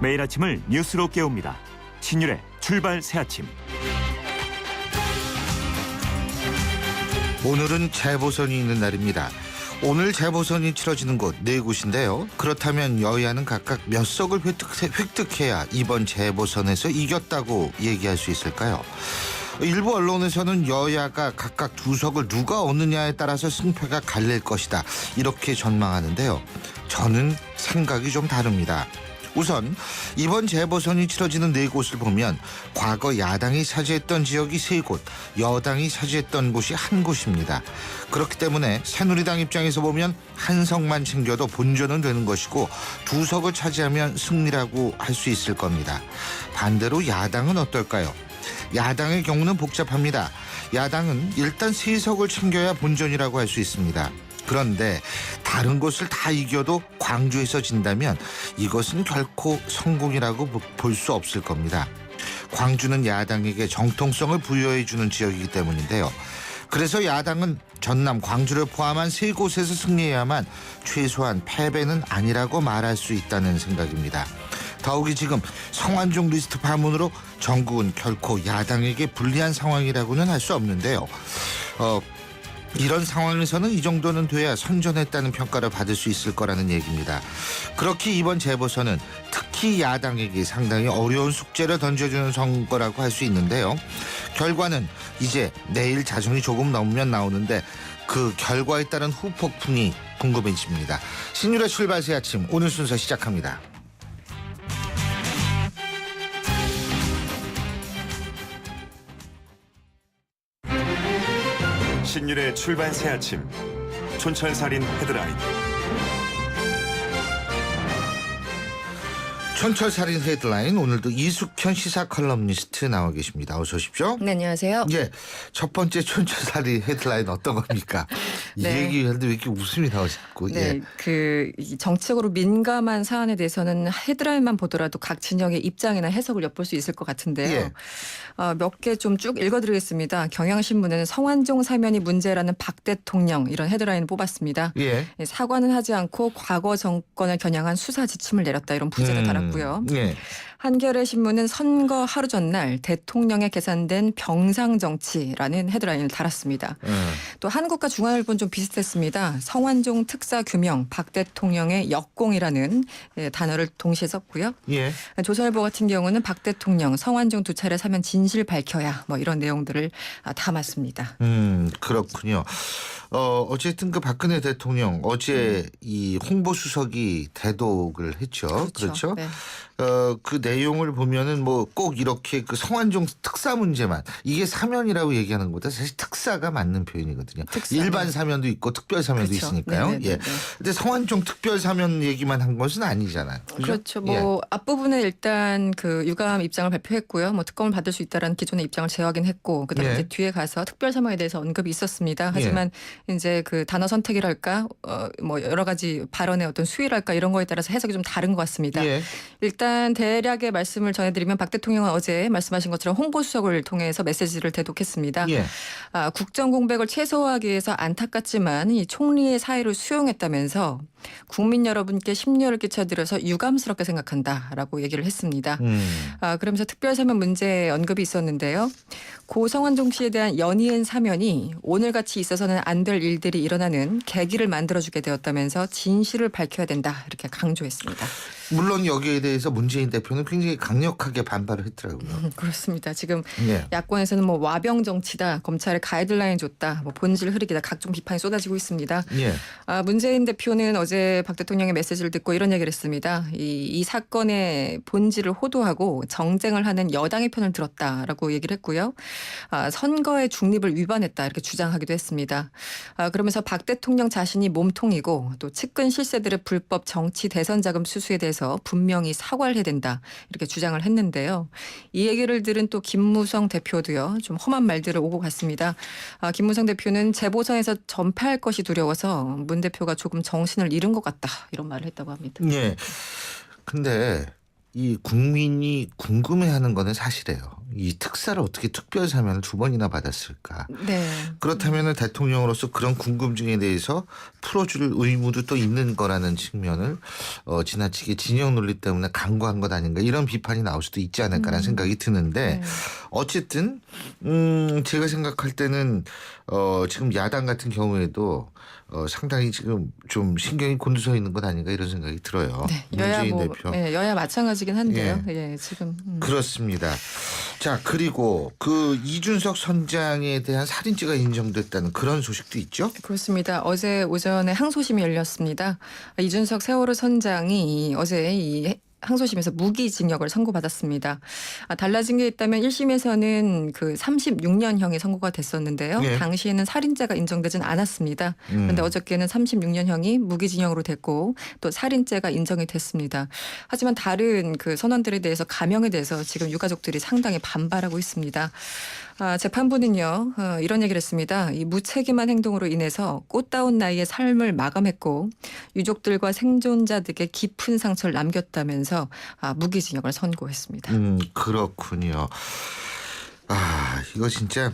매일 아침을 뉴스로 깨웁니다. 신율의 출발 새아침. 오늘은 재보선이 있는 날입니다. 오늘 재보선이 치러지는 곳 4곳인데요. 그렇다면 여야는 각각 몇 석을 획득해야 이번 재보선에서 이겼다고 얘기할 수 있을까요? 일부 언론에서는 여야가 각각 2석을 누가 얻느냐에 따라서 승패가 갈릴 것이다, 이렇게 전망하는데요. 저는 생각이 좀 다릅니다. 우선 이번 재보선이 치러지는 4곳을 보면 과거 야당이 차지했던 지역이 3곳, 여당이 차지했던 곳이 1곳입니다. 그렇기 때문에 새누리당 입장에서 보면 한 석만 챙겨도 본전은 되는 것이고 2석을 차지하면 승리라고 할 수 있을 겁니다. 반대로 야당은 어떨까요? 야당의 경우는 복잡합니다. 야당은 일단 3석을 챙겨야 본전이라고 할 수 있습니다. 그런데 다른 곳을 다 이겨도 광주에서 진다면 이것은 결코 성공이라고 볼 수 없을 겁니다. 광주는 야당에게 정통성을 부여해주는 지역이기 때문인데요. 그래서 야당은 전남, 광주를 포함한 3곳에서 승리해야만 최소한 패배는 아니라고 말할 수 있다는 생각입니다. 더욱이 지금 성완종 리스트 파문으로 전국은 결코 야당에게 불리한 상황이라고는 할 수 없는데요. 이런 상황에서는 이 정도는 돼야 선전했다는 평가를 받을 수 있을 거라는 얘기입니다. 그렇게 이번 재보선은 특히 야당에게 상당히 어려운 숙제를 던져주는 선거라고 할 수 있는데요. 결과는 이제 내일 자정이 조금 넘으면 나오는데 그 결과에 따른 후폭풍이 궁금해집니다. 신율의 출발 새 아침, 오늘 순서 시작합니다. 신율의 출발 새아침. 촌철살인 헤드라인. 촌철살인 헤드라인, 오늘도 이숙현 시사 컬럼니스트 나와 계십니다. 어서 오십시오. 네, 안녕하세요. 예, 첫 번째 촌철살인 헤드라인 어떤 겁니까? 이 네. 얘기하는데 왜 이렇게 웃음이 나오지 자꾸. 네, 예. 이 정치적으로 민감한 사안에 대해서는 헤드라인만 보더라도 각 진영의 입장이나 해석을 엿볼 수 있을 것 같은데요. 예. 몇 개 좀 쭉 읽어드리겠습니다. 경향신문은 성완종 사면이 문제라는 박 대통령, 이런 헤드라인을 뽑았습니다. 예. 사과는 하지 않고 과거 정권을 겨냥한 수사 지침을 내렸다, 이런 부제를 달았고요. 예. 한겨레 신문은 선거 하루 전날 대통령에 계산된 병상 정치라는 헤드라인을 달았습니다. 또 한국과 중앙일보는 좀 비슷했습니다. 성완종 특사 규명, 박 대통령의 역공이라는 단어를 동시에 썼고요. 예. 조선일보 같은 경우는 박 대통령, 성완종 2차례 사면 진실 밝혀야, 뭐 이런 내용들을 담았습니다. 그렇군요. 어쨌든 그 박근혜 대통령 어제 이 홍보수석이 대독을 했죠. 그렇죠? 네. 그 내용을 보면은 뭐 꼭 이렇게 그 성완종 특사 문제만, 이게 사면이라고 얘기하는 것보다 사실 특사가 맞는 표현이거든요. 특사, 일반 네. 사면도 있고 특별 사면도 그렇죠. 있으니까요. 네네네네. 예. 근데 성완종 특별 사면 얘기만 한 것은 아니잖아요. 그죠? 그렇죠. 뭐 앞부분에 일단 그 유감 입장을 발표했고요. 뭐 특검을 받을 수 있다라는 기존의 입장을 재확인 했고, 그다음에 예. 이제 뒤에 가서 특별 사면에 대해서 언급이 있었습니다. 하지만 이제 그 단어 선택이랄까, 뭐 여러 가지 발언의 어떤 수위랄까, 이런 거에 따라서 해석이 좀 다른 것 같습니다. 예. 일단 대략의 말씀을 전해드리면 박 대통령은 어제 말씀하신 것처럼 홍보수석을 통해서 메시지를 대독했습니다. 예. 국정 공백을 최소화하기 위해서 안타깝지만 이 총리의 사의를 수용했다면서 국민 여러분께 심려를 끼쳐드려서 유감스럽게 생각한다라고 얘기를 했습니다. 그러면서 특별사면 문제에 언급이 있었는데요. 고 성완종 씨에 대한 연이은 사면이 오늘같이 있어서는 안 될 일들이 일어나는 계기를 만들어주게 되었다면서 진실을 밝혀야 된다, 이렇게 강조했습니다. 물론 여기에 대해서 문재인 대표는 굉장히 강력하게 반발을 했더라고요. 그렇습니다. 지금 예. 야권에서는 뭐 와병 정치다, 검찰에 가이드라인 줬다, 뭐 본질 흐리기다, 각종 비판이 쏟아지고 있습니다. 예. 문재인 대표는 어제 박 대통령의 메시지를 듣고 이런 얘기를 했습니다. 이 사건의 본질을 호도하고 정쟁을 하는 여당의 편을 들었다라고 얘기를 했고요. 선거의 중립을 위반했다, 이렇게 주장하기도 했습니다. 그러면서 박 대통령 자신이 몸통이고 또 측근 실세들의 불법 정치 대선 자금 수수에 대해서 분명히 사과를 해야 된다, 이렇게 주장을 했는데요. 이 얘기를 들은 또 김무성 대표도요, 좀 험한 말들을 오고 갔습니다. 김무성 대표는 재보선에서 전패할 것이 두려워서 문 대표가 조금 정신을 잃은 것 같다, 이런 말을 했다고 합니다. 예. 근데 이 국민이 궁금해하는 거는 사실이에요. 이 특사를 어떻게 특별 사면을 2번이나 받았을까? 네. 그렇다면 대통령으로서 그런 궁금증에 대해서 풀어줄 의무도 또 있는 거라는 측면을 지나치게 진영 논리 때문에 강구한 것 아닌가 이런 비판이 나올 수도 있지 않을까라는 생각이 드는데 네. 어쨌든 제가 생각할 때는 지금 야당 같은 경우에도 상당히 지금 좀 신경이 곤두서 있는 것 아닌가 이런 생각이 들어요. 네. 여야 문재인 뭐 대표. 네, 여야 마찬가지긴 한데요. 예, 지금 그렇습니다. 자, 그리고 그 이준석 선장에 대한 살인죄가 인정됐다는 그런 소식도 있죠? 그렇습니다. 어제 오전에 항소심이 열렸습니다. 이준석 세월호 선장이 어제 이 항소심에서 무기징역을 선고받았습니다. 달라진 게 있다면 1심에서는 그 36년형이 선고가 됐었는데요. 네. 당시에는 살인죄가 인정되진 않았습니다. 그런데 어저께는 36년형이 무기징역으로 됐고 또 살인죄가 인정이 됐습니다. 하지만 다른 그 선원들에 대해서 감형에 대해서 지금 유가족들이 상당히 반발하고 있습니다. 재판부는요 이런 얘기를 했습니다. 이 무책임한 행동으로 인해서 꽃다운 나이의 삶을 마감했고 유족들과 생존자들에게 깊은 상처를 남겼다면서 무기징역을 선고했습니다. 그렇군요. 이거 진짜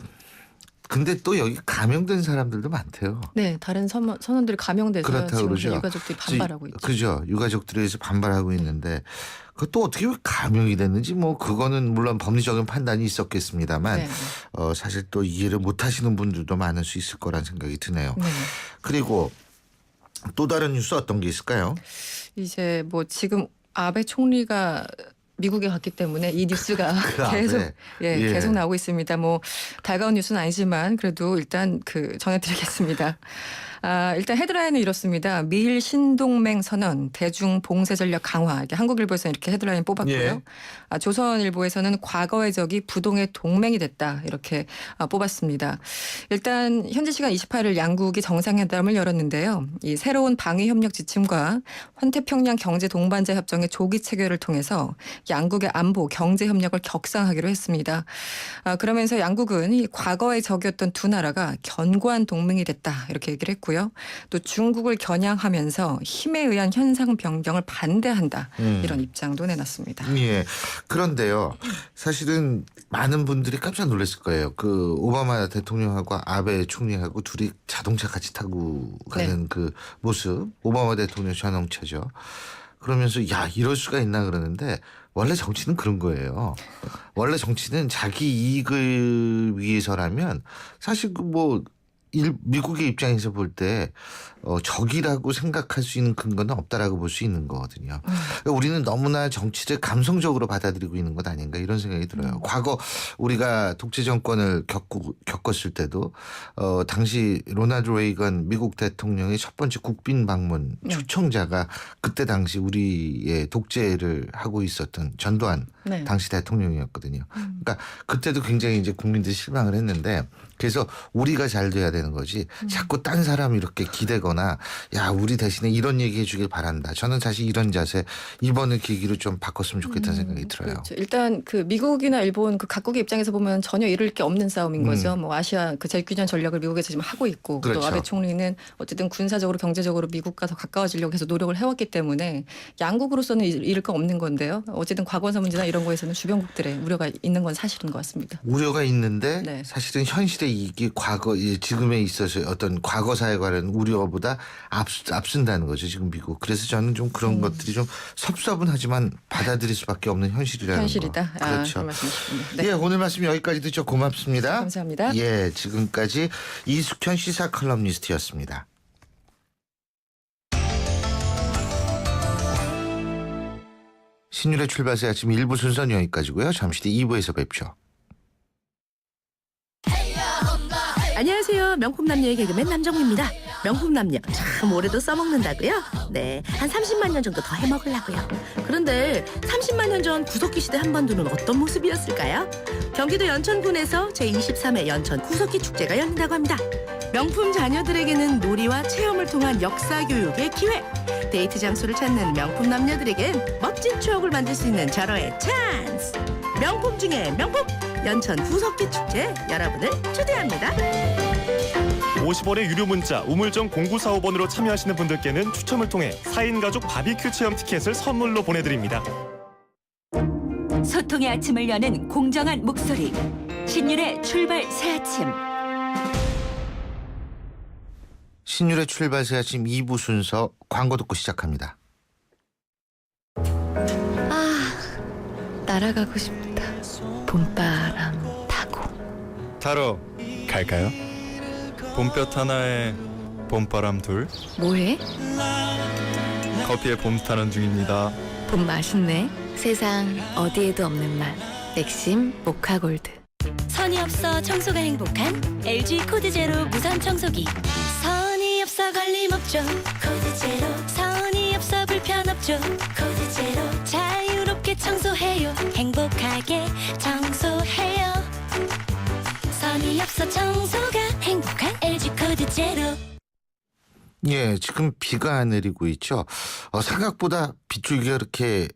근데 또 여기 감형된 사람들도 많대요. 네, 다른 선원들이 감형돼서 그렇다고 지금 그러죠. 유가족들이 반발하고 있죠. 그죠. 유가족들에 의해서 반발하고 있는데 그것도 어떻게 감형이 됐는지 뭐 그거는 물론 법리적인 판단이 있었겠습니다만 네. 사실 또 이해를 못하시는 분들도 많을 수 있을 거란 생각이 드네요. 네. 그리고 또 다른 뉴스 어떤 게 있을까요? 이제 뭐 지금 아베 총리가 미국에 갔기 때문에 이 뉴스가 계속 예. 계속 나오고 있습니다. 뭐 달가운 뉴스는 아니지만 그래도 일단 전해드리겠습니다. 일단 헤드라인은 이렇습니다. 미일 신동맹 선언, 대중 봉쇄 전략 강화. 이게 한국일보에서는 이렇게 헤드라인 뽑았고요. 예. 조선일보에서는 과거의 적이 부동의 동맹이 됐다. 이렇게 뽑았습니다. 일단 현지 시간 28일 양국이 정상회담을 열었는데요. 이 새로운 방위 협력 지침과 환태평양 경제 동반자 협정의 조기 체결을 통해서 양국의 안보, 경제 협력을 격상하기로 했습니다. 그러면서 양국은 이 과거의 적이었던 두 나라가 견고한 동맹이 됐다. 이렇게 얘기를 했고 또 중국을 겨냥하면서 힘에 의한 현상 변경을 반대한다. 이런 입장도 내놨습니다. 예. 그런데요. 사실은 많은 분들이 깜짝 놀랐을 거예요. 그 오바마 대통령하고 아베 총리하고 둘이 자동차 같이 타고 가는 그 모습. 오바마 대통령 자동차죠. 그러면서 야 이럴 수가 있나 그러는데 원래 정치는 그런 거예요. 원래 정치는 자기 이익을 위해서라면 사실 미국의 입장에서 볼 때 적이라고 생각할 수 있는 근거는 없다라고 볼 수 있는 거거든요. 그러니까 우리는 너무나 정치를 감성적으로 받아들이고 있는 것 아닌가 이런 생각이 들어요. 과거 우리가 독재 정권을 겪었을 때도 당시 로널드 레이건 미국 대통령의 첫 번째 국빈 방문 초청자가 그때 당시 우리의 독재를 하고 있었던 전두환 당시 대통령이었거든요. 그러니까 그때도 굉장히 이제 국민들이 실망을 했는데 그래서 우리가 잘 돼야 되는 거지 자꾸 딴 사람이 이렇게 기대거나 야 우리 대신에 이런 얘기해 주길 바란다. 저는 사실 이런 자세 이번을 계기로 좀 바꿨으면 좋겠다는 생각이 들어요. 그렇죠. 일단 그 미국이나 일본 그 각국의 입장에서 보면 전혀 이룰 게 없는 싸움인 거죠. 뭐 아시아 그 재규전 전략을 미국에서 지금 하고 있고 그렇죠. 또 아베 총리는 어쨌든 군사적으로 경제적으로 미국과 더 가까워지려고 해서 노력을 해왔기 때문에 양국으로서는 잃을 거 없는 건데요. 어쨌든 과거사 문제나 이런 거에서는 주변국들의 우려가 있는 건 사실인 것 같습니다. 우려가 있는데 네. 사실은 현실의 이익이 지금에 있어서 어떤 과거사에 관한 우려보다 앞선다는 거죠. 지금 미국. 그래서 저는 좀 그런 것들이 좀 섭섭하지만 받아들일 수밖에 없는 현실이라는 현실이다. 거. 그렇죠. 그런 말씀이십니다. 네. 예, 오늘 말씀 여기까지 듣죠. 고맙습니다. 감사합니다. 예, 지금까지 이숙현 시사 컬럼니스트였습니다. 신율의 출발세 아침 1부 순서는 여기까지고요. 잠시 뒤 2부에서 뵙죠. 안녕하세요. 명품남녀의 개그맨 남정미입니다. 명품남녀 참 오래도 써먹는다고요? 네, 한 30만 년 정도 더 해먹으려고요. 그런데 30만 년 전 구석기 시대 한반도는 어떤 모습이었을까요? 경기도 연천군에서 제23회 연천 구석기 축제가 열린다고 합니다. 명품 자녀들에게는 놀이와 체험을 통한 역사 교육의 기회. 데이트 장소를 찾는 명품 남녀들에겐 멋진 추억을 만들 수 있는 절호의 찬스. 명품 중에 명품 연천 구석기 축제 여러분을 초대합니다. 50원의 유료 문자 우물정 0945번으로 참여하시는 분들께는 추첨을 통해 4인 가족 바비큐 체험 티켓을 선물로 보내드립니다. 소통의 아침을 여는 공정한 목소리. 신율의 출발 새 아침. 신율의 출발 새 아침 2부 순서 광고 듣고 시작합니다. 날아가고 싶다. 봄바람 타고. 타러 갈까요? 봄볕 하나에 봄바람 둘. 뭐해? 커피에 봄 타는 중입니다. 봄 맛있네. 세상 어디에도 없는 맛. 맥심 모카골드. 선이 없어 청소가 행복한 LG 코드 제로 무선 청소기. 선이 없어 걸림없죠. 코드 제로. 선이 없어 불편 없죠. 코드 제로. 자유롭게 청소해요. 행복하게 청소해요. 선이 없어 청소가 행복한 LG 코드 제로. 예, 지금 비가 내리고 있죠. 생각보다 빗줄기가 그렇게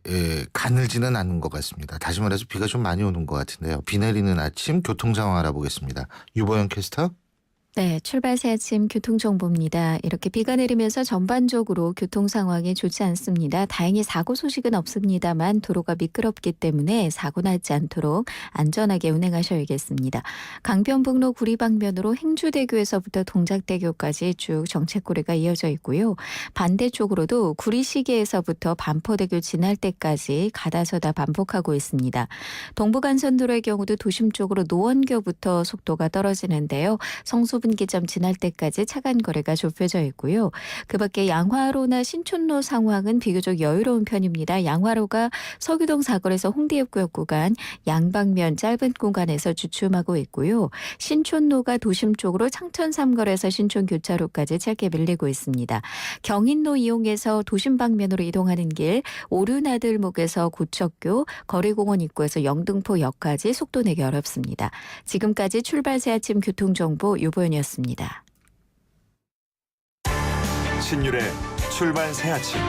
가늘지는 않은 것 같습니다. 다시 말해서 비가 좀 많이 오는 것 같은데요. 비 내리는 아침 교통 상황 알아보겠습니다. 유보영 캐스터. 네, 출발 새 아침 교통정보입니다. 이렇게 비가 내리면서 전반적으로 교통 상황이 좋지 않습니다. 다행히 사고 소식은 없습니다만 도로가 미끄럽기 때문에 사고 나지 않도록 안전하게 운행하셔야겠습니다. 강변북로 구리 방면으로 행주대교에서부터 동작대교까지 쭉 정체거리가 이어져 있고요. 반대쪽으로도 구리시계에서부터 반포대교 지날 때까지 가다서다 반복하고 있습니다. 동부간선도로의 경우도 도심 쪽으로 노원교부터 속도가 떨어지는데요. 성수분기점 지날 때까지 차간 거리가 좁혀져 있고요. 그 밖에 양화로나 신촌로 상황은 비교적 여유로운 편입니다. 양화로가 서교동 사거리에서 홍대역구역 구간 양방면 짧은 구간에서 주춤하고 있고요. 신촌로가 도심 쪽으로 창천 삼거리에서 신촌 교차로까지 짧게 밀리고 있습니다. 경인로 이용해서 도심 방면으로 이동하는 길 오륜아들목에서 고척교 거리공원 입구에서 영등포역까지 속도 내기 어렵습니다. 지금까지 출발 새 아침 교통정보 유보연이었습니다. 신율의 출발 새 아침.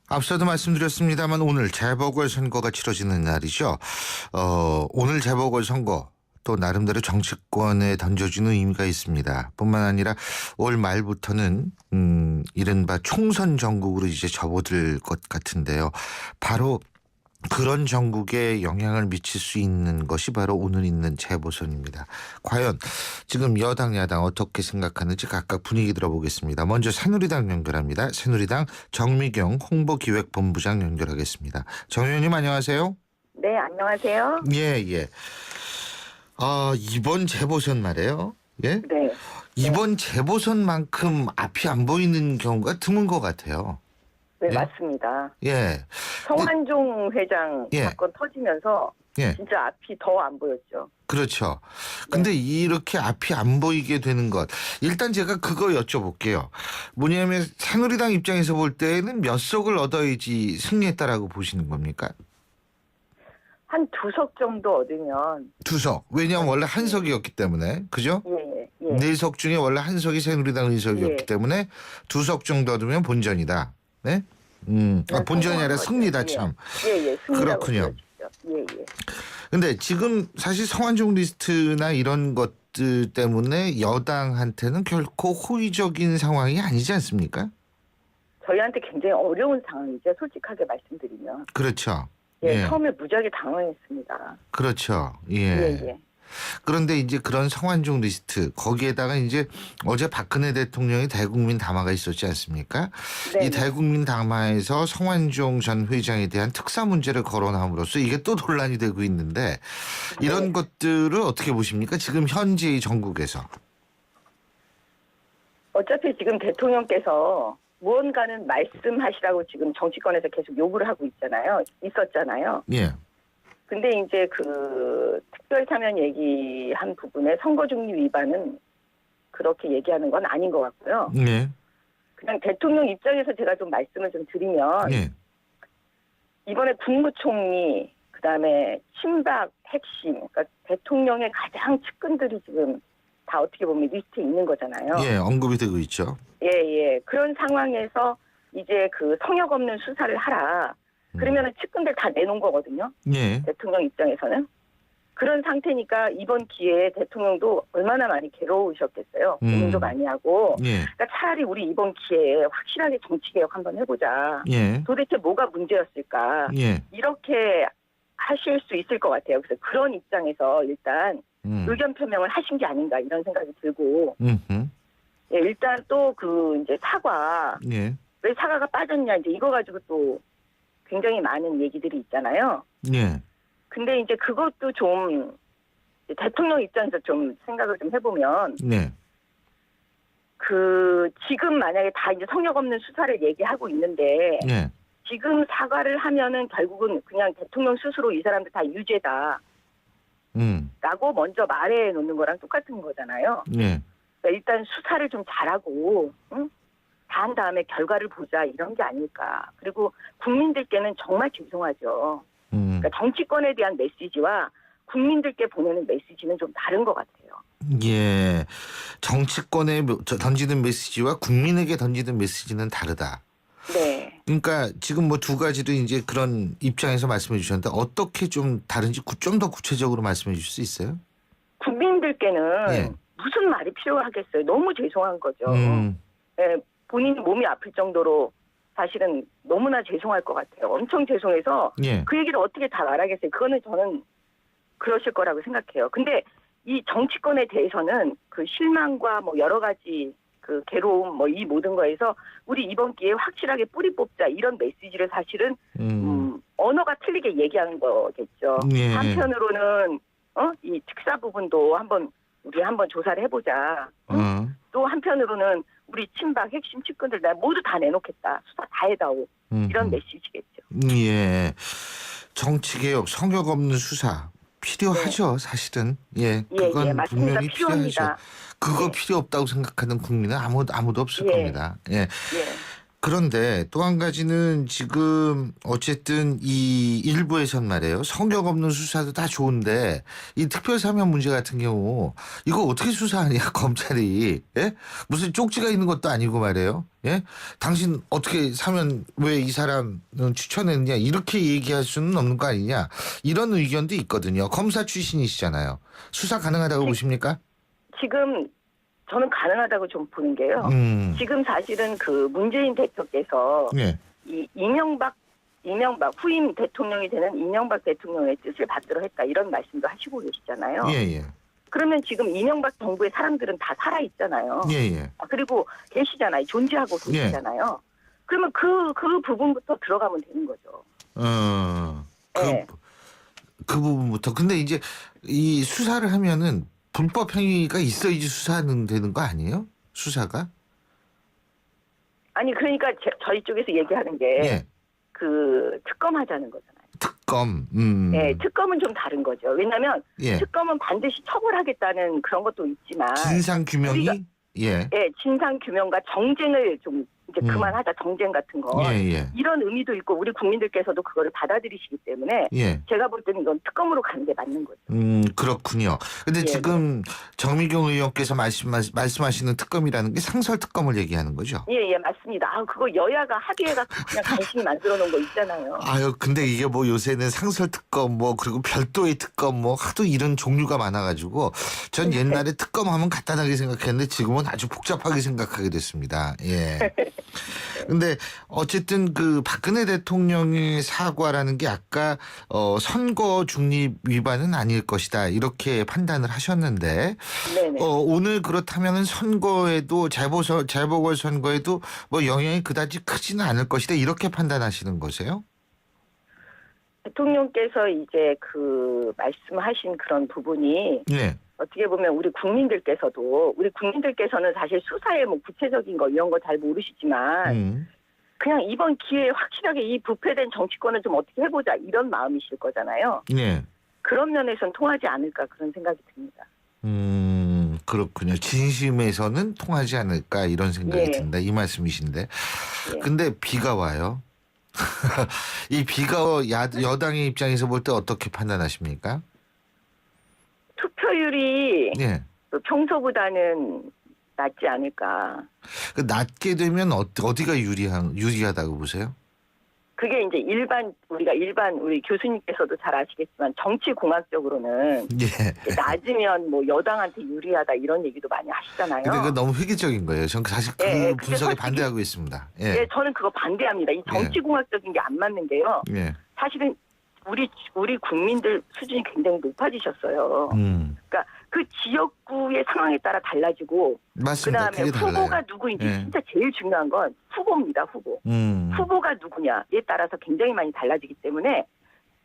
앞서도 말씀드렸습니다만 오늘 재보궐선거가 치러지는 날이죠. 오늘 재보궐선거 또 나름대로 정치권에 던져주는 의미가 있습니다. 뿐만 아니라 올 말부터는 이른바 총선 전국으로 이제 접어들 것 같은데요. 바로 그런 전국에 영향을 미칠 수 있는 것이 바로 오늘 있는 재보선입니다. 과연 지금 여당 야당 어떻게 생각하는지 각각 분위기 들어보겠습니다. 먼저 새누리당 연결합니다. 새누리당 정미경 홍보기획본부장 연결하겠습니다. 정 의원님 안녕하세요. 네, 안녕하세요. 예. 이번 재보선 말이에요. 예? 네. 이번 재보선만큼 앞이 안 보이는 경우가 드문 것 같아요. 네, 예? 맞습니다. 예. 성완종 회장 예. 사건 터지면서 예. 진짜 앞이 더 안 보였죠. 그렇죠. 근데 이렇게 앞이 안 보이게 되는 것. 일단 제가 그거 여쭤볼게요. 뭐냐면 새누리당 입장에서 볼 때는 몇 석을 얻어야지 승리했다라고 보시는 겁니까? 한 2석 정도 얻으면 2석. 왜냐하면 원래 한 석이었기 때문에. 그죠? 예. 4석 중에 원래 한 석이 새누리당 의석이었기 예. 때문에 2석 정도 얻으면 본전이다. 네? 본전이 아니라 승리다 참. 예. 승리라고 그렇군요. 보여주죠. 예. 근데 지금 사실 성완종 리스트나 이런 것들 때문에 여당한테는 결코 호의적인 상황이 아니지 않습니까? 저희한테 굉장히 어려운 상황이죠. 솔직하게 말씀드리면. 그렇죠. 예. 처음에 무지하게 당황했습니다. 그렇죠. 예. 예. 그런데 이제 그런 성완종 리스트 거기에다가 이제 어제 박근혜 대통령이 대국민 담화가 있었지 않습니까? 네. 이 대국민 담화에서 성완종 전 회장에 대한 특사 문제를 거론함으로써 이게 또 논란이 되고 있는데 이런 것들을 어떻게 보십니까? 지금 현재의 전국에서. 어차피 지금 대통령께서 무언가는 말씀하시라고 지금 정치권에서 계속 요구를 하고 있었잖아요. 예. 근데 이제 그 특별사면 얘기한 부분에 선거중립 위반은 그렇게 얘기하는 건 아닌 것 같고요. 예. 그냥 대통령 입장에서 제가 좀 말씀을 좀 드리면 예. 이번에 국무총리 그다음에 친박 핵심 그러니까 대통령의 가장 측근들이 지금 다 어떻게 보면 리스트에 있는 거잖아요. 예, 언급이 되고 있죠. 예. 그런 상황에서 이제 그 성역 없는 수사를 하라. 그러면은 측근들 다 내놓은 거거든요. 예. 대통령 입장에서는. 그런 상태니까 이번 기회에 대통령도 얼마나 많이 괴로우셨겠어요. 고민도 많이 하고. 예. 그러니까 차라리 우리 이번 기회에 확실하게 정치개혁 한번 해보자. 예. 도대체 뭐가 문제였을까. 예. 이렇게 하실 수 있을 것 같아요. 그래서 그런 입장에서 일단 의견 표명을 하신 게 아닌가 이런 생각이 들고. 예, 일단 또 그 이제 사과. 예. 왜 사과가 빠졌냐 이제 이거 가지고 또 굉장히 많은 얘기들이 있잖아요. 예. 근데 이제 그것도 좀 대통령 입장에서 좀 생각을 좀 해보면 네. 그 지금 만약에 다 이제 성역 없는 수사를 얘기하고 있는데 예. 지금 사과를 하면은 결국은 그냥 대통령 스스로 이 사람들 다 유죄다. 라고 먼저 말해 놓는 거랑 똑같은 거잖아요. 예. 그러니까 일단 수사를 좀 잘하고 응? 다 한 다음에 결과를 보자 이런 게 아닐까. 그리고 국민들께는 정말 죄송하죠. 그러니까 정치권에 대한 메시지와 국민들께 보내는 메시지는 좀 다른 것 같아요. 예. 정치권에 던지는 메시지와 국민에게 던지는 메시지는 다르다. 네. 그러니까 지금 뭐 두 가지를 이제 그런 입장에서 말씀해 주셨는데 어떻게 좀 다른지 좀 더 구체적으로 말씀해 주실 수 있어요? 국민들께는 예. 무슨 말이 필요하겠어요. 너무 죄송한 거죠. 음. 예, 본인 몸이 아플 정도로 사실은 너무나 죄송할 것 같아요. 엄청 죄송해서 예. 그 얘기를 어떻게 다 말하겠어요. 그거는 저는 그러실 거라고 생각해요. 근데 이 정치권에 대해서는 그 실망과 뭐 여러 가지 그 괴로움 뭐 이 모든 거에서 우리 이번 기회에 확실하게 뿌리 뽑자 이런 메시지를 사실은 언어가 틀리게 얘기하는 거겠죠. 예. 한편으로는 이 특사 부분도 우리 한번 조사를 해보자. 또 한편으로는 우리 친박 핵심 측근들 나 모두 다 내놓겠다. 수사 다 해다오. 이런 메시지겠죠. 예. 정치개혁, 성역 없는 수사 필요하죠, 사실은. 예. 그건 예, 맞습니다. 분명히 필요합니다. 필요하죠. 그거 네. 필요 없다고 생각하는 국민은 아무도 없을 예. 겁니다. 예. 예. 그런데 또 한 가지는 지금 어쨌든 이 일부에선 말이에요. 성역 없는 수사도 다 좋은데 이 특별사면 문제 같은 경우 이거 어떻게 수사하냐 검찰이. 예? 무슨 쪽지가 있는 것도 아니고 말이에요. 예? 당신 어떻게 사면 왜 이 사람 추천했냐 이렇게 얘기할 수는 없는 거 아니냐 이런 의견도 있거든요. 검사 출신이시잖아요. 수사 가능하다고 보십니까? 지금 저는 가능하다고 좀 보는 게요. 지금 사실은 그 문재인 대표께서 예. 이 이명박 후임 대통령이 되는 이명박 대통령의 뜻을 받들어 했다 이런 말씀도 하시고 계시잖아요. 예. 그러면 지금 이명박 정부의 사람들은 다 살아 있잖아요. 예. 그리고 계시잖아요. 존재하고 계시잖아요. 그러면 그 부분부터 들어가면 되는 거죠. 네. 그 부분부터. 근데 이제 이 수사를 하면은 불법 행위가 있어야지 수사는 되는 거 아니에요? 수사가? 아니 그러니까 저희 쪽에서 얘기하는 게 예. 그 특검 하자는 거잖아요. 특검. 네, 특검은 좀 다른 거죠. 왜냐하면 예. 특검은 반드시 처벌하겠다는 그런 것도 있지만 진상 규명이 예. 진상 규명과 정쟁을 좀 이제 그만하자 정쟁 같은 거 예. 이런 의미도 있고 우리 국민들께서도 그거를 받아들이시기 때문에 예. 제가 볼 때는 이건 특검으로 가는 게 맞는 거죠. 그렇군요. 근데 예. 지금 정미경 의원께서 말씀하시는 특검이라는 게 상설 특검을 얘기하는 거죠? 예, 맞습니다. 그거 여야가 합의해갖고 그냥 간신히 만들어 놓은 거 있잖아요. 아유, 근데 이게 뭐 요새는 상설 특검 뭐 그리고 별도의 특검 뭐 하도 이런 종류가 많아가지고 전 옛날에 특검하면 간단하게 생각했는데 지금은 아주 복잡하게 생각하게 됐습니다. 예. 근데 어쨌든 그 박근혜 대통령의 사과라는 게 아까 선거 중립 위반은 아닐 것이다 이렇게 판단을 하셨는데 네네. 오늘 그렇다면은 선거에도 재보궐 선거에도 뭐 영향이 그다지 크지는 않을 것이다 이렇게 판단하시는 거세요? 대통령께서 이제 그 말씀하신 그런 부분이 네. 어떻게 보면 우리 국민들께서는 사실 수사의 뭐 구체적인 거 이런 거 잘 모르시지만 그냥 이번 기회에 확실하게 이 부패된 정치권을 좀 어떻게 해보자 이런 마음이실 거잖아요. 네. 그런 면에서는 통하지 않을까 그런 생각이 듭니다. 그렇군요. 진심에서는 통하지 않을까 이런 생각이 든다 이 말씀이신데 근데 비가 와요. 이 비가 여당의 입장에서 볼 때 어떻게 판단하십니까? 투표율이 예. 평소보다는 낮지 않을까. 낮게 되면 어디가 유리하다고 보세요? 그게 이제 우리가 우리 교수님께서도 잘 아시겠지만 정치공학적으로는 예. 낮으면 뭐 여당한테 유리하다 이런 얘기도 많이 하시잖아요. 근데 그 너무 획일적인 거예요. 전 사실 그 예, 분석에 그게 반대하고 있습니다. 예. 예, 저는 그거 반대합니다. 이 정치공학적인 게 안 맞는 게요. 예. 사실은 우리 국민들 수준이 굉장히 높아지셨어요. 그러니까 그 지역구의 상황에 따라 달라지고 맞습니다. 그다음에 그게 달라요. 후보가 누구인지 예. 진짜 제일 중요한 건 후보입니다. 후보. 후보가 누구냐에 따라서 굉장히 많이 달라지기 때문에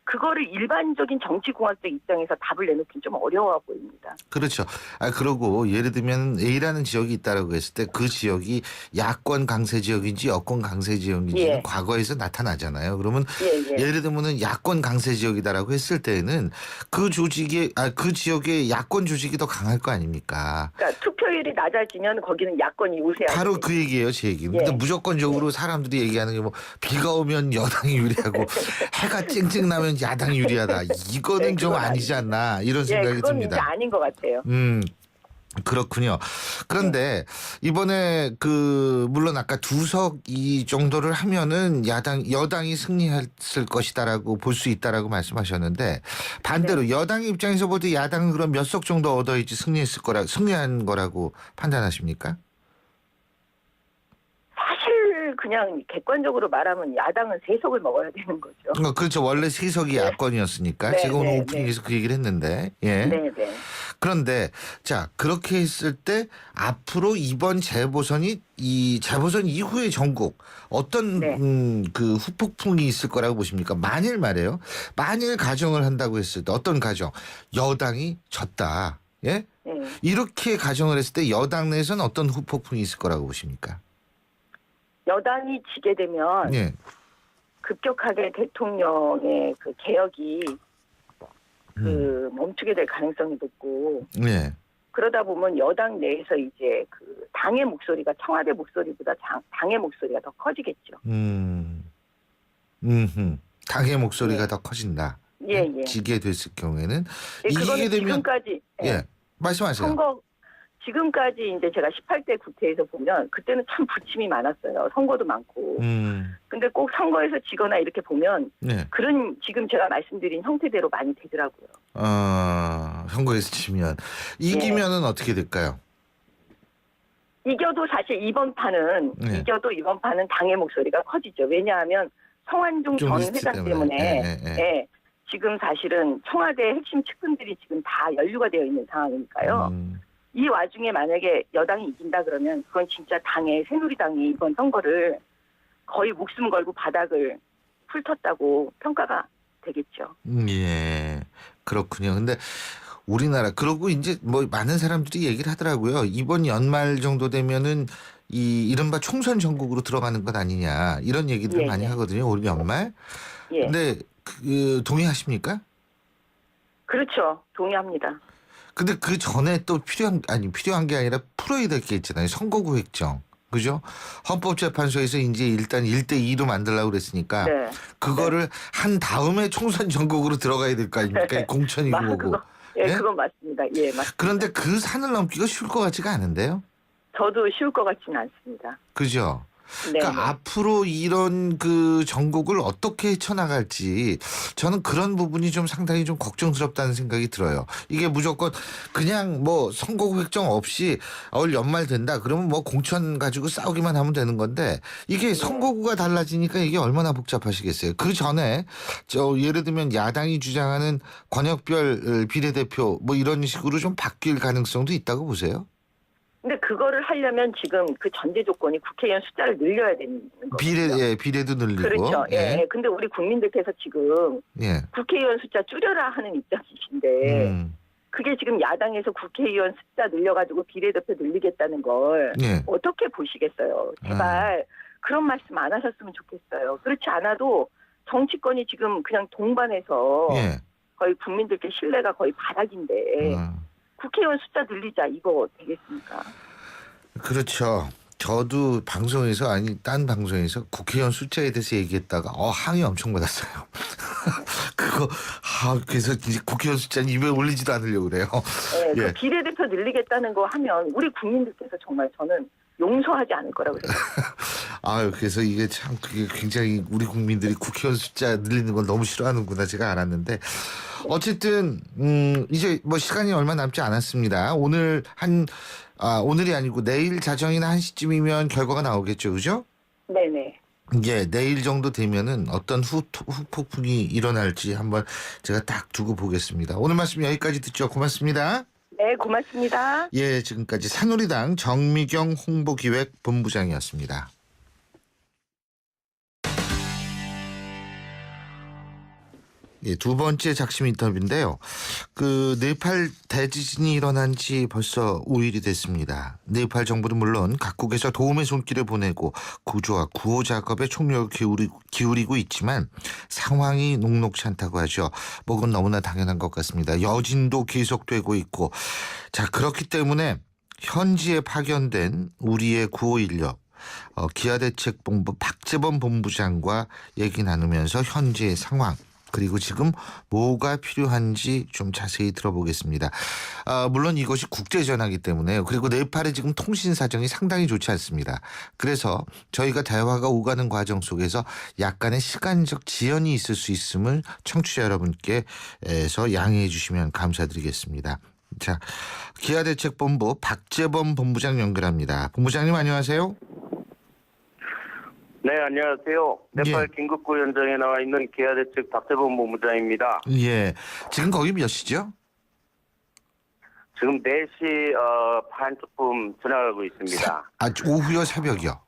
그거를 일반적인 정치공학적 입장에서 답을 내놓긴 좀 어려워 보입니다. 그렇죠. 그러고 예를 들면 A라는 지역이 있다라고 했을 때 그 지역이 야권 강세 지역인지 여권 강세 지역인지는 예. 과거에서 나타나잖아요. 그러면 예. 예를 들면은 야권 강세 지역이다라고 했을 때는 그 그 지역의 야권 조직이 더 강할 거 아닙니까? 그러니까 투표율이 낮아지면 거기는 야권이 우세하죠. 바로 그 얘기예요, 제 얘기. 근데 무조건적으로 사람들이 얘기하는 게 뭐 비가 오면 여당이 유리하고 해가 쨍쨍 나면 야당이 유리하다. 이거는 네, 좀 그건 아니지 않나 이런 생각이 그건 듭니다. 이제 아닌 것 같아요. 그렇군요. 그런데 이번에 물론 아까 2석 정도를 하면은 여당이 승리했을 것이다라고 볼 수 있다라고 말씀하셨는데 반대로 여당의 입장에서 볼 때 야당은 그럼 몇 석 정도 얻어야지 승리한 거라고 판단하십니까? 사실 그냥 객관적으로 말하면 야당은 3석을 먹어야 되는 거죠. 그렇죠. 원래 3석이 야권이었으니까 네, 제가 오늘 네, 오프닝에서 그 얘기를 했는데. 예. 네. 그런데 자 그렇게 했을 때 앞으로 이번 재보선이 이 재보선 이후의 전국 어떤 네. 그 후폭풍이 있을 거라고 보십니까? 만일 가정을 한다고 했을 때 어떤 가정 여당이 졌다. 예? 네. 이렇게 가정을 했을 때 여당 내에서는 어떤 후폭풍이 있을 거라고 보십니까? 여당이 지게 되면 예. 급격하게 대통령의 그 개혁이 멈추게 될 가능성이 높고 예. 그러다 보면 여당 내에서 이제 그 당의 목소리가 청와대 목소리보다 당의 목소리가 더 커지겠죠. 당의 목소리가 예. 더 커진다. 예. 지게 됐을 경우에는 예, 이기게 그거는 되면 지금까지 예. 말씀하세요. 지금까지 이제 제가 18대 국회에서 보면 그때는 참 부침이 많았어요. 선거도 많고. 근데 꼭 선거에서 지거나 이렇게 보면 네. 그런 지금 제가 말씀드린 형태대로 많이 되더라고요. 선거에서 지면 이기면은 어떻게 될까요? 이겨도 사실 이번 판은 당의 목소리가 커지죠. 왜냐하면 성완종 전 회장 때문에 예, 지금 사실은 청와대 핵심 측근들이 지금 다 연루가 되어 있는 상황이니까요. 이 와중에 만약에 여당이 이긴다 그러면 그건 진짜 새누리당이 이번 선거를 거의 목숨 걸고 바닥을 훑었다고 평가가 되겠죠. 예, 그렇군요. 근데 우리나라 그러고 이제 뭐 많은 사람들이 얘기를 하더라고요. 이번 연말 정도 되면은 이른바 총선 전국으로 들어가는 것 아니냐 이런 얘기들 많이 하거든요. 올 연말. 예. 근데 동의하십니까? 그렇죠. 동의합니다. 근데 그 전에 또 필요한 게 아니라 풀어야 될 게 있잖아요. 선거구 획정. 그죠? 헌법재판소에서 이제 일단 1대2로 만들려고 그랬으니까 네. 그거를 한 다음에 총선 전국으로 들어가야 될 거 아닙니까? 공천이고 뭐고. 예? 그건 맞습니다. 예, 맞습니다. 그런데 그 산을 넘기가 쉬울 것 같지가 않은데요? 저도 쉬울 것 같지는 않습니다. 그죠? 네. 그러니까 앞으로 이런 그 전국을 어떻게 헤쳐나갈지 저는 그런 부분이 좀 상당히 좀 걱정스럽다는 생각이 들어요. 이게 무조건 그냥 뭐 선거구 획정 없이 올 연말 된다 그러면 뭐 공천 가지고 싸우기만 하면 되는 건데 이게 선거구가 달라지니까 이게 얼마나 복잡하시겠어요. 그 전에 예를 들면 야당이 주장하는 권역별 비례대표 뭐 이런 식으로 좀 바뀔 가능성도 있다고 보세요? 근데 그거를 하려면 지금 그 전제 조건이 국회의원 숫자를 늘려야 되는 거죠. 비례도 늘리고. 그렇죠. 예. 근데 우리 국민들께서 지금 국회의원 숫자 줄여라 하는 입장이신데 그게 지금 야당에서 국회의원 숫자 늘려가지고 비례대표 늘리겠다는 걸 어떻게 보시겠어요. 제발 그런 말씀 안 하셨으면 좋겠어요. 그렇지 않아도 정치권이 지금 그냥 동반해서 거의 국민들께 신뢰가 거의 바닥인데 국회의원 숫자 늘리자 이거 되겠습니까? 그렇죠. 저도 방송에서 딴 방송에서 국회의원 숫자에 대해서 얘기했다가 항의 엄청 받았어요. 그래서 이제 국회의원 숫자는 입에 올리지도 않으려고 그래요. 네, 그 비례대표 늘리겠다는 거 하면 우리 국민들께서 정말 저는 용서하지 않을 거라고 생각해요. 아유, 그래서 이게 참 그게 굉장히 우리 국민들이 국회의원 숫자 늘리는 걸 너무 싫어하는구나 제가 알았는데 어쨌든 이제 뭐 시간이 얼마 남지 않았습니다. 오늘이 아니고 내일 자정이나 1시쯤이면 결과가 나오겠죠, 그죠? 네네. 예, 내일 정도 되면은 어떤 후폭풍이 일어날지 한번 제가 딱 두고 보겠습니다. 오늘 말씀 여기까지 듣죠. 고맙습니다. 네, 고맙습니다. 예, 지금까지 새누리당 정미경 홍보기획본부장이었습니다. 예, 두 번째 작심 인터뷰인데요. 네팔 대지진이 일어난 지 벌써 5일이 됐습니다. 네팔 정부는 물론 각국에서 도움의 손길을 보내고 구조와 구호 작업에 총력을 기울이고 있지만 상황이 녹록치 않다고 하죠. 그건 너무나 당연한 것 같습니다. 여진도 계속되고 있고 자 그렇기 때문에 현지에 파견된 우리의 구호 인력 기아대책본부 박재범 본부장과 얘기 나누면서 현지의 상황 그리고 지금 뭐가 필요한지 좀 자세히 들어보겠습니다. 물론 이것이 국제전화기 때문에요. 그리고 네팔의 지금 통신 사정이 상당히 좋지 않습니다. 그래서 저희가 대화가 오가는 과정 속에서 약간의 시간적 지연이 있을 수 있음을 청취자 여러분께서 양해해 주시면 감사드리겠습니다. 자, 기아대책본부 박재범 본부장 연결합니다. 본부장님 안녕하세요. 네, 안녕하세요. 네팔 예. 긴급구 현장에 나와 있는 기아대책 박재범 본부장입니다. 예, 지금 거기 몇 시죠? 지금 4시 반 조금 지나가고 있습니다. 오후요, 새벽이요?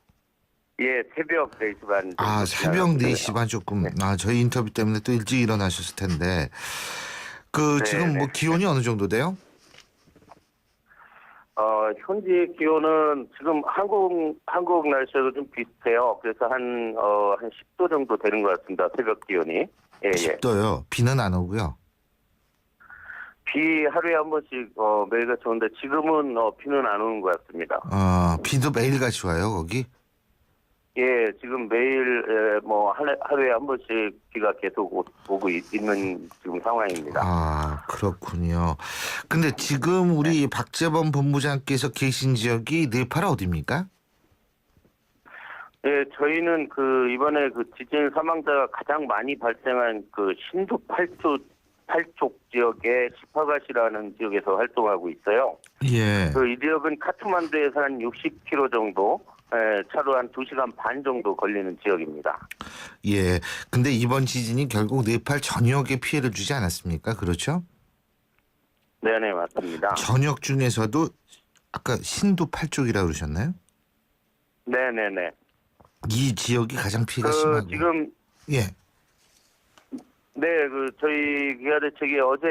예, 새벽 4시 반. 새벽 4시 반 조금. 저희 인터뷰 때문에 또 일찍 일어나셨을 텐데. 지금 뭐 기온이 어느 정도 돼요? 현지 기온은 지금 한국 날씨하고 좀 비슷해요. 그래서 한 10도 정도 되는 것 같습니다. 새벽 기온이. 예, 10도요. 비는 안 오고요. 비 하루에 한 번씩 매일같이 오는데 지금은 비는 안 오는 것 같습니다. 비도 매일같이 와요, 거기? 예, 지금 매일 하루에 한 번씩 비가 계속 오고 있는 지금 상황입니다. 그렇군요. 근데 지금 우리 박재범 본부장께서 계신 지역이 네팔 어디입니까? 예, 저희는 이번에 지진 사망자가 가장 많이 발생한 신도 8쪽 지역의 시파가시라는 지역에서 활동하고 있어요. 예. 이 지역은 카트만두에서 한 60km 정도, 차로 한 2시간 반 정도 걸리는 지역입니다. 예. 근데 이번 지진이 결국 네팔 전역에 피해를 주지 않았습니까? 그렇죠? 네네, 맞습니다. 전역 중에서도 아까 신도 8쪽이라고 그러셨나요? 네네네. 이 지역이 가장 피해가 심하고. 지금 예. 네, 저희 기아대책이 어제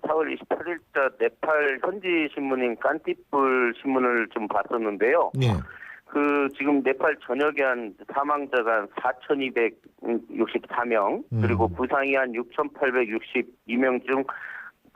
4월 28일자 네팔 현지 신문인 깐티뿔 신문을 좀 봤었는데요. 예. 지금 네팔 전역에 한 사망자가 한 4,264명, 그리고 부상이 한 6,862명 중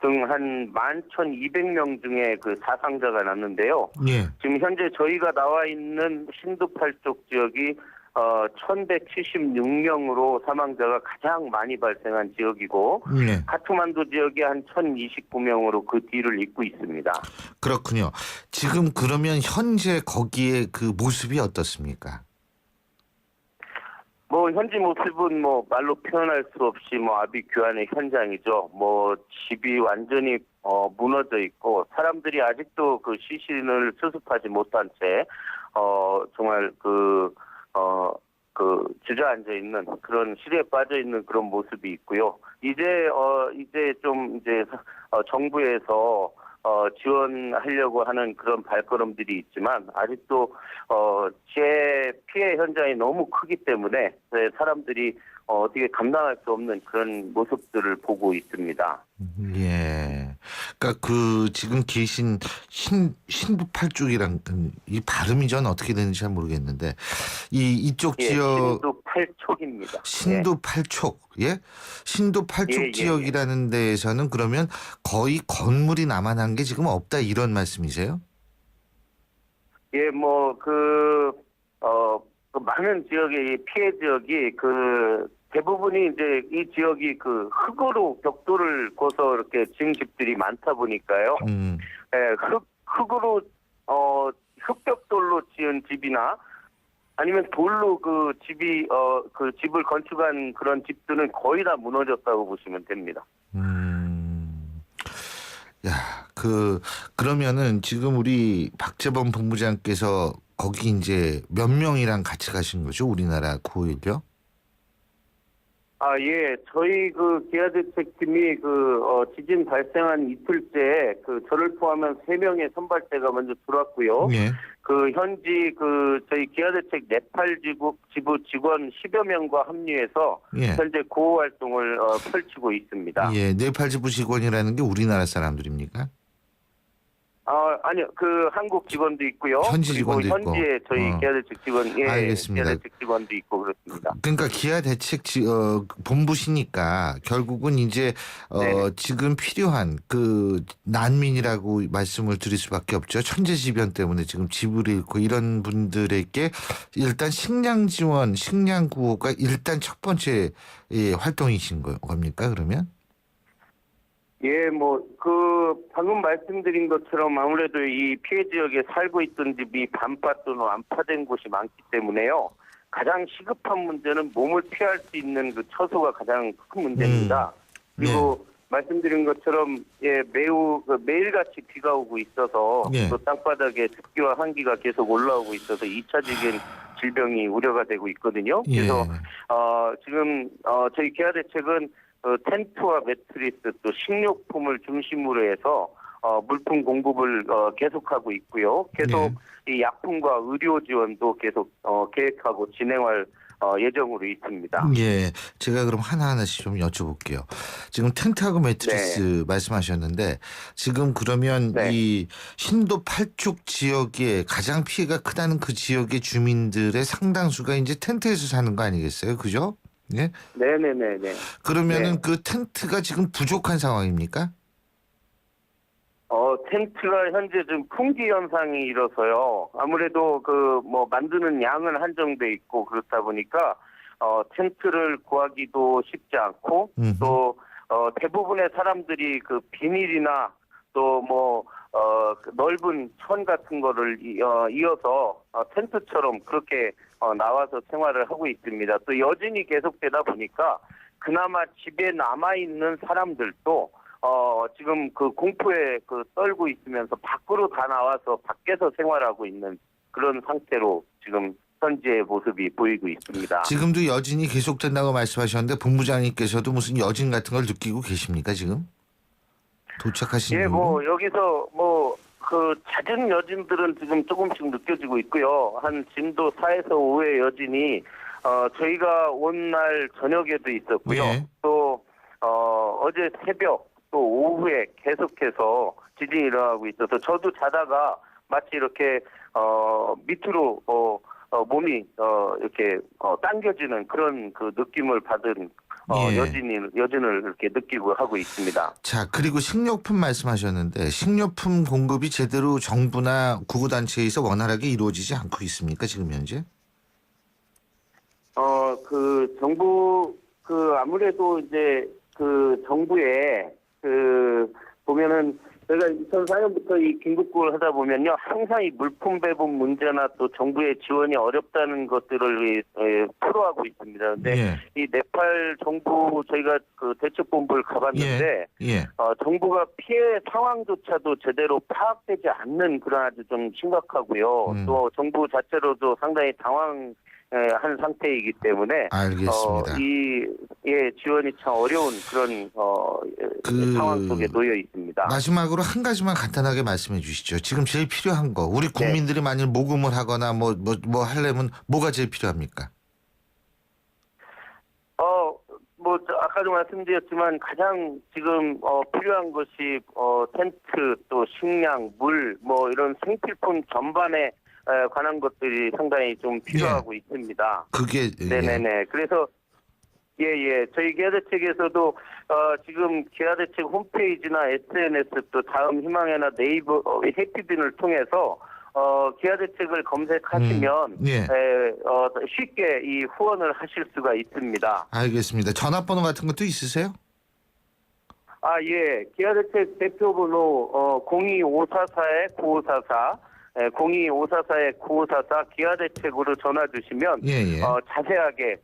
한 11,200명 중에 사상자가 났는데요. 예. 지금 현재 저희가 나와 있는 신도8 쪽 지역이 1,176명으로 사망자가 가장 많이 발생한 지역이고 예. 카트만두 지역이 한 1,029명으로 그 뒤를 잇고 있습니다. 그렇군요. 지금 그러면 현재 거기에 모습이 어떻습니까? 현지 모습은 말로 표현할 수 없이 아비규환의 현장이죠. 집이 완전히 무너져 있고 사람들이 아직도 시신을 수습하지 못한 채 정말 주저앉아 있는 그런 시리에 빠져 있는 그런 모습이 있고요. 이제 정부에서 지원하려고 하는 그런 발걸음들이 있지만 아직도 피해 현장이 너무 크기 때문에 사람들이 어떻게 감당할 수 없는 그런 모습들을 보고 있습니다. 예. 그러니까 지금 계신 신도8쪽이랑 이 발음이 전 어떻게 되는지 잘 모르겠는데 이쪽 지역 신도8촉입니다. 신도8촉. 예? 신도8촉 지역이라는 데에서는 그러면 거의 건물이 남아난 게 지금 없다 이런 말씀이세요? 예, 많은 지역의 피해 지역이 대부분이 이제 이 지역이 흙으로 벽돌을 고서 이렇게 지은 집들이 많다 보니까요. 흙으로 흙벽돌로 지은 집이나 아니면 돌로 그 집이 그 집을 건축한 그런 집들은 거의 다 무너졌다고 보시면 됩니다. 야, 그러면은 지금 우리 박재범 본부장께서 거기 이제 몇 명이랑 같이 가신 거죠? 우리나라 9.11요? 예. 저희 그 기아대책팀이 지진 발생한 이틀째 저를 포함한 3명의 선발대가 먼저 들어왔고요. 예. 현지 저희 기아대책 네팔 지부 직원 10여 명과 합류해서 예. 현재 구호 활동을 펼치고 있습니다. 예, 네팔 지부 직원이라는 게 우리나라 사람들입니까? 아니요. 한국 직원도 있고요. 현지 그리고 직원도 있고. 현지에 저희 기아대책 직원, 알겠습니다. 기아대책 직원도 있고 그렇습니다. 그러니까 기아 대책 본부시니까 결국은 이제 네. 지금 필요한 난민이라고 말씀을 드릴 수밖에 없죠. 천재지변 때문에 지금 집을 잃고 이런 분들에게 일단 식량 지원, 식량 구호가 일단 첫 번째 활동이신 겁니까? 그러면? 예, 방금 말씀드린 것처럼 아무래도 이 피해 지역에 살고 있던 집이 반파 또는 완파된 곳이 많기 때문에요. 가장 시급한 문제는 몸을 피할 수 있는 처소가 가장 큰 문제입니다. 그리고 말씀드린 것처럼 매우 매일같이 비가 오고 있어서 또 땅바닥에 습기와 한기가 계속 올라오고 있어서 2차적인 질병이 우려가 되고 있거든요. 그래서 지금 저희 기아대책은 텐트와 매트리스 또 식료품을 중심으로 해서 물품 공급을 계속하고 있고요. 계속 이 약품과 의료 지원도 계속 계획하고 진행할 예정으로 있습니다. 예, 제가 그럼 하나하나씩 좀 여쭤볼게요. 지금 텐트하고 매트리스 말씀하셨는데 지금 그러면 이 신도 8쪽 지역에 가장 피해가 크다는 그 지역의 주민들의 상당수가 이제 텐트에서 사는 거 아니겠어요? 그죠? 예? 네네네네. 그러면은 그 텐트가 지금 부족한 상황입니까? 텐트가 현재 좀 품귀 현상이 일어서요. 아무래도 만드는 양은 한정돼 있고 그렇다 보니까 텐트를 구하기도 쉽지 않고 또 대부분의 사람들이 비닐이나 또 넓은 천 같은 거를 이어서 텐트처럼 그렇게 나와서 생활을 하고 있습니다. 또 여진이 계속되다 보니까 그나마 집에 남아있는 사람들도 지금 공포에 떨고 있으면서 밖으로 다 나와서 밖에서 생활하고 있는 그런 상태로 지금 현재의 모습이 보이고 있습니다. 지금도 여진이 계속된다고 말씀하셨는데 본부장님께서도 무슨 여진 같은 걸 느끼고 계십니까 지금? 도착하신 이후? 여기서 잦은 여진들은 지금 조금씩 느껴지고 있고요. 한 진도 4에서 5의 여진이 저희가 온 날 저녁에도 있었고요. 또 어제 새벽 또 오후에 계속해서 지진이 일어나고 있어서 저도 자다가 마치 이렇게 밑으로 몸이 이렇게 당겨지는 그런 느낌을 받은 여진을 이렇게 느끼고 하고 있습니다. 자, 그리고 식료품 말씀하셨는데 식료품 공급이 제대로 정부나 구호단체에서 원활하게 이루어지지 않고 있습니까 지금 현재? 정부 아무래도 이제 정부에 보면은 저희가 2004년부터 이 긴급구호를 하다 보면요, 항상 이 물품 배분 문제나 또 정부의 지원이 어렵다는 것들을 토로하고 있습니다. 그런데 이 네팔 정부 저희가 대책본부를 가봤는데 정부가 피해 상황조차도 제대로 파악되지 않는 그런 아주 좀 심각하고요. 또 정부 자체로도 상당히 당황한 상태이기 때문에 알겠습니다. 지원이 참 어려운 그런 상황 속에 놓여 있습니다. 마지막으로 한 가지만 간단하게 말씀해 주시죠. 지금 제일 필요한 거 우리 국민들이 만일 모금을 하거나 뭐 하려면 뭐가 제일 필요합니까? 아까도 말씀드렸지만 가장 지금 필요한 것이 텐트 또 식량, 물 이런 생필품 전반에 관한 것들이 상당히 좀 필요하고 있습니다. 그게 네네네. 그래서 저희 기아대책에서도 지금 기아대책 홈페이지나 SNS 또 다음 희망회나 네이버 해피빈을 통해서 기아대책을 검색하시면 쉽게 이 후원을 하실 수가 있습니다. 알겠습니다. 전화번호 같은 것도 있으세요? 기아대책 대표번호 02544-9544 02-544-9544 기아대책으로 전화 주시면 예. 자세하게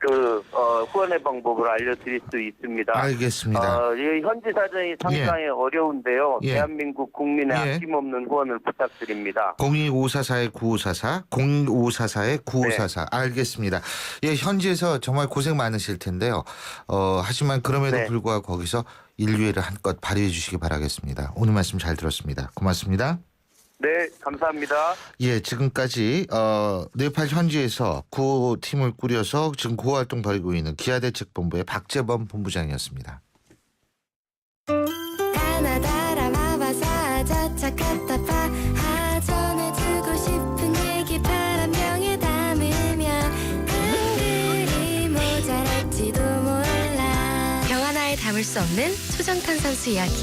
후원의 방법을 알려드릴 수 있습니다. 알겠습니다. 이 현지 사정이 상당히 어려운데요. 예. 대한민국 국민의 예. 아낌없는 후원을 부탁드립니다. 02-544-9544, 02-544-9544. 알겠습니다. 예, 현지에서 정말 고생 많으실 텐데요. 하지만 그럼에도 네. 불구하고 거기서 인류애를 한껏 발휘해 주시기 바라겠습니다. 오늘 말씀 잘 들었습니다. 고맙습니다. 네, 감사합니다. 예, 지금까지 네팔 현지에서 구호팀을 꾸려서 지금 구호활동 벌이고 있는 기아대책본부의 박재범 본부장이었습니다. 가나다라 마바사 자카타파 전해주고 싶은 얘기 바람병에 담으면 한글이 모자랄지도 몰라. 병 하나에 담을 수 없는 초정탄산수 이야기.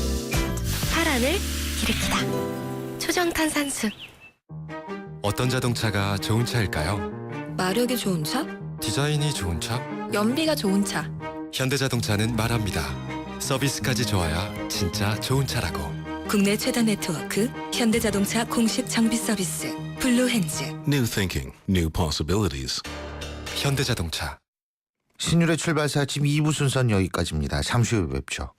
파란을 일으키다. 초정탄산수. 어떤 자동차가 좋은 차일까요? 마력이 좋은 차? 디자인이 좋은 차? 연비가 좋은 차. 현대자동차는 말합니다. 서비스까지 좋아야 진짜 좋은 차라고. 국내 최다 네트워크 현대자동차 공식 정비 서비스 블루핸즈. New thinking, new possibilities. 현대자동차. 신율의 출발사 지금 2부 순서는 여기까지입니다. 잠시 후에 뵙죠.